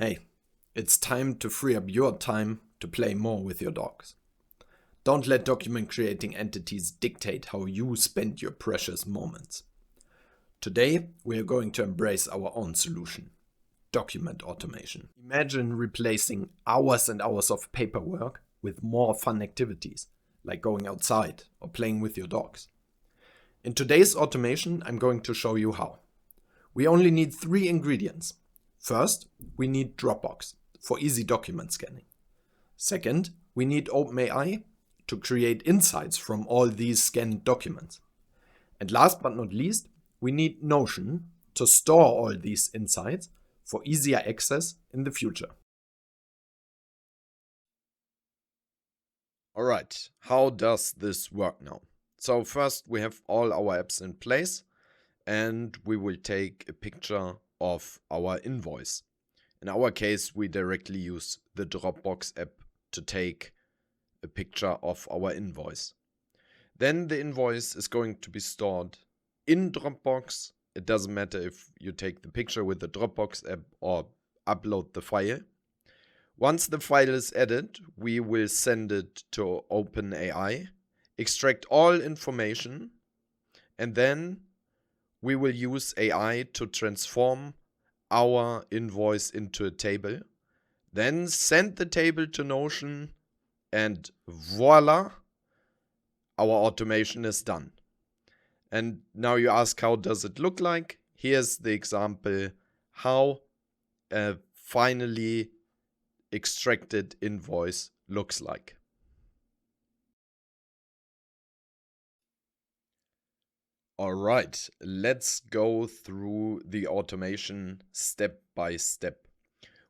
Hey, it's time to free up your time to play more with your dogs. Don't let document creating entities dictate how you spend your precious moments. Today, we are going to embrace our own solution: document automation. Imagine replacing hours and hours of paperwork with more fun activities, like going outside or playing with your dogs. In today's automation, I'm going to show you how. We only need 3 ingredients. First, we need Dropbox for easy document scanning. Second, we need OpenAI to create insights from all these scanned documents. And last but not least, we need Notion to store all these insights for easier access in the future. Alright, how does this work now? So first we have all our apps in place and we will take a picture of our invoice. In our case, we directly use the Dropbox app to take a picture of our invoice. Then the invoice is going to be stored in Dropbox. It doesn't matter if you take the picture with the Dropbox app or upload the file. Once the file is added, we will send it to OpenAI, extract all information, and then we will use AI to transform our invoice into a table, then send the table to Notion, and voila, our automation is done. And now you ask, how does it look like? Here's the example how a finally extracted invoice looks like. Alright, let's go through the automation step by step.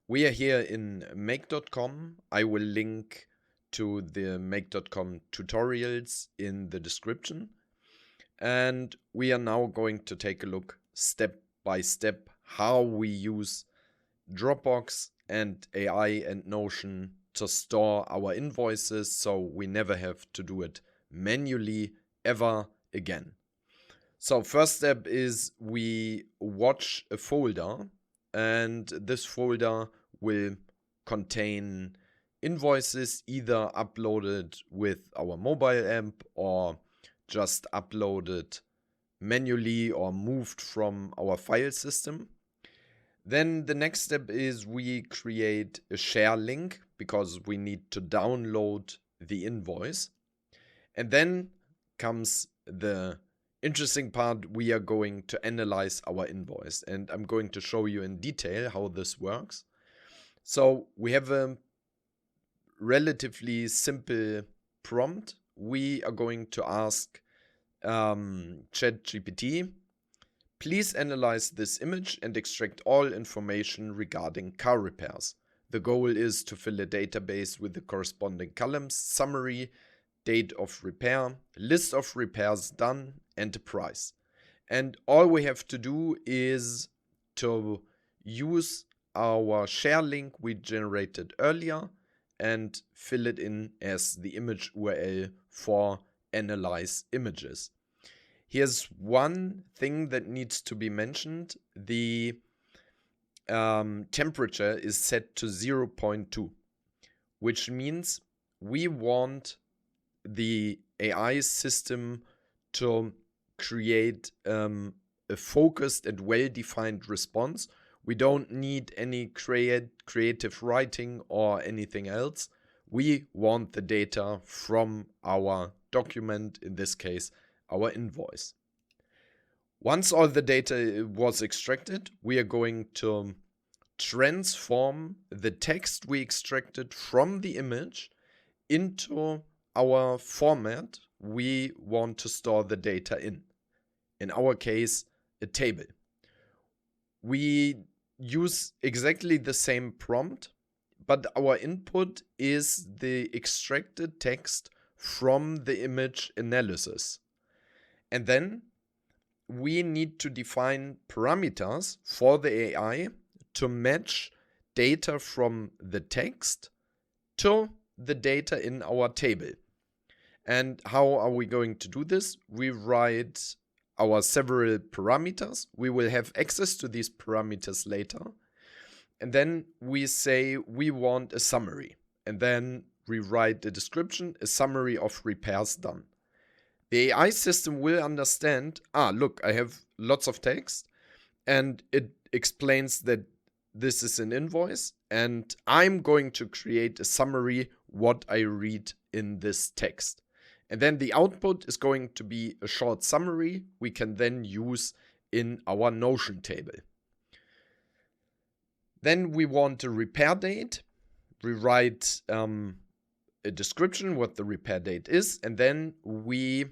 We are here in make.com. I will link to the make.com tutorials in the description. And we are now going to take a look step by step how we use Dropbox and AI and Notion to store our invoices so we never have to do it manually ever again. So first step is we watch a folder, and this folder will contain invoices either uploaded with our mobile app or just uploaded manually or moved from our file system. Then the next step is we create a share link because we need to download the invoice. And then comes the interesting part. We are going to analyze our invoice, and I'm going to show you in detail how this works. So we have a relatively simple prompt. We are going to ask ChatGPT, please analyze this image and extract all information regarding car repairs. The goal is to fill a database with the corresponding columns: summary, date of repair, list of repairs done, and a price. And all we have to do is to use our share link we generated earlier and fill it in as the image URL for analyze images. Here's one thing that needs to be mentioned. The temperature is set to 0.2, which means we want the AI system to create a focused and well-defined response. We don't need any creative writing or anything else. We want the data from our document, in this case, our invoice. Once all the data was extracted, we are going to transform the text we extracted from the image into our format we want to store the data in. In our case, a table. We use exactly the same prompt, but our input is the extracted text from the image analysis. And then we need to define parameters for the AI to match data from the text to the data in our table. And how are we going to do this? We write our several parameters. We will have access to these parameters later. And then we say we want a summary. And then we write the description, a summary of repairs done. The AI system will understand, look, I have lots of text, and it explains that this is an invoice, and I'm going to create a summary what I read in this text. And then the output is going to be a short summary we can then use in our Notion table. Then we want a repair date. We write a description what the repair date is, and then we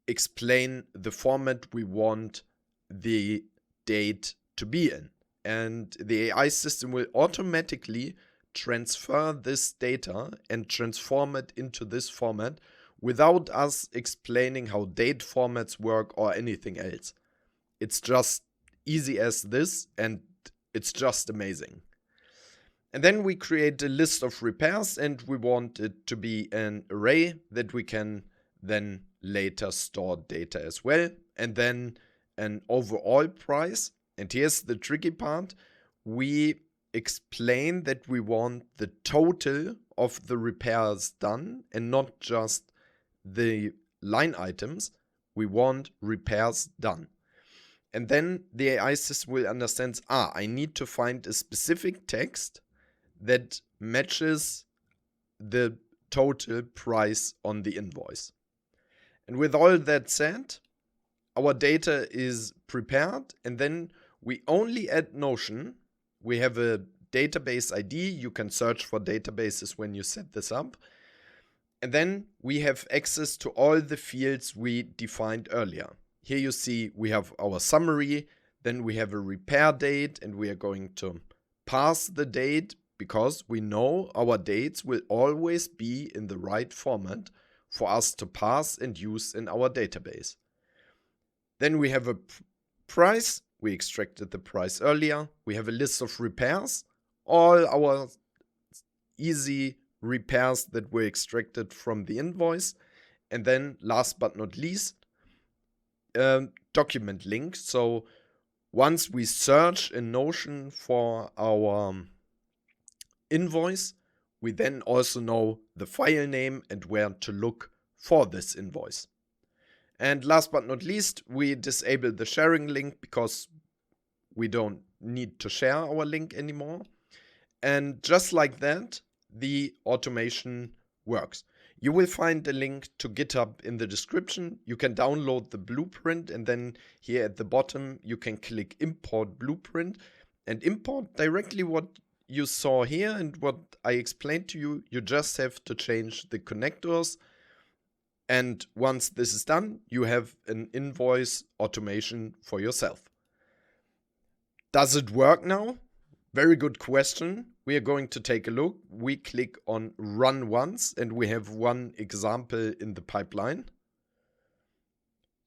explain the format we want the date to be in. And the AI system will automatically transfer this data and transform it into this format without us explaining how date formats work or anything else. It's just easy as this, and it's just amazing. And then we create a list of repairs, and we want it to be an array that we can then later store data as well. And then an overall price. And here's the tricky part. We explain that we want the total of the repairs done and not just the line items. We want repairs done. And then the AI system will understand, I need to find a specific text that matches the total price on the invoice. And with all that said, our data is prepared, and then we only add Notion. We have a database ID. You can search for databases when you set this up. And then we have access to all the fields we defined earlier. Here you see we have our summary, then we have a repair date, and we are going to pass the date because we know our dates will always be in the right format for us to pass and use in our database. Then we have a price. We extracted the price earlier. We have a list of repairs, all our easy repairs that were extracted from the invoice. And then last but not least, document link. So once we search in Notion for our invoice, we then also know the file name and where to look for this invoice. And last but not least, we disable the sharing link because we don't need to share our link anymore. And just like that, the automation works. You will find a link to GitHub in the description. You can download the blueprint, and then here at the bottom, you can click import blueprint and import directly what you saw here and what I explained to you. You just have to change the connectors. And once this is done, you have an invoice automation for yourself. Does it work now? Very good question. We are going to take a look. We click on run once, and we have one example in the pipeline.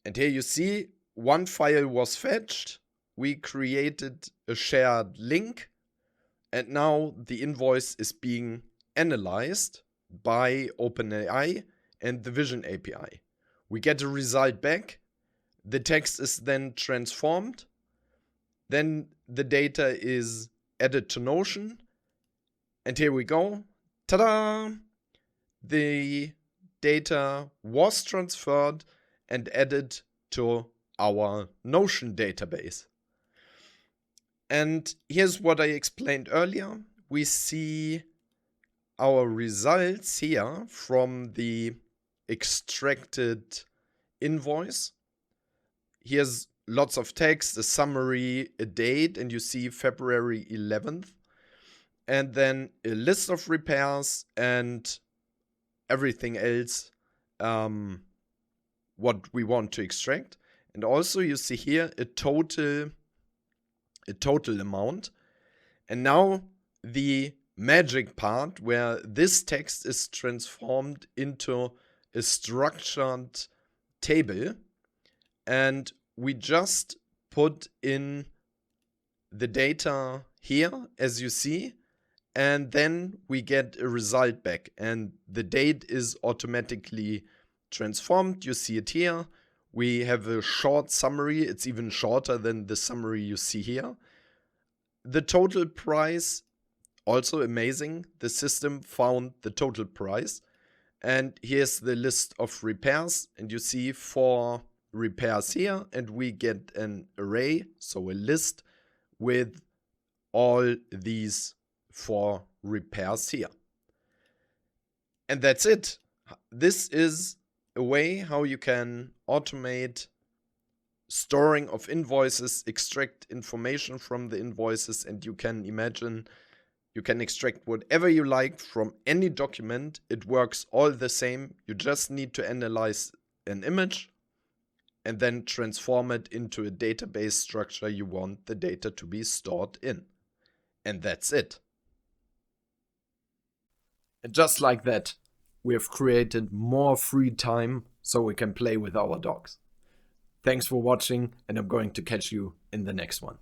And here you see one file was fetched. We created a shared link, and now the invoice is being analyzed by OpenAI and the Vision API. We get a result back. The text is then transformed. Then the data is added to Notion. And here we go. Ta-da! The data was transferred and added to our Notion database. And here's what I explained earlier. We see our results here from the extracted invoice. Here's lots of text, a summary, a date, and you see February 11th. And then a list of repairs and everything else what we want to extract. And also you see here a total amount. And now the magic part where this text is transformed into a structured table, and we just put in the data here as you see, and then we get a result back, and the date is automatically transformed. You see it here. We have a short summary. It's even shorter than the summary you see here. The total price, also amazing. The system found the total price. And here's the list of repairs. And you see 4 repairs here. And we get an array, so a list with all these 4 repairs here. And that's it. This is a way how you can automate storing of invoices, extract information from the invoices, and you can imagine you can extract whatever you like from any document. It works all the same. You just need to analyze an image and then transform it into a database structure you want the data to be stored in. And that's it. And just like that, we have created more free time so we can play with our dogs. Thanks for watching, and I'm going to catch you in the next one.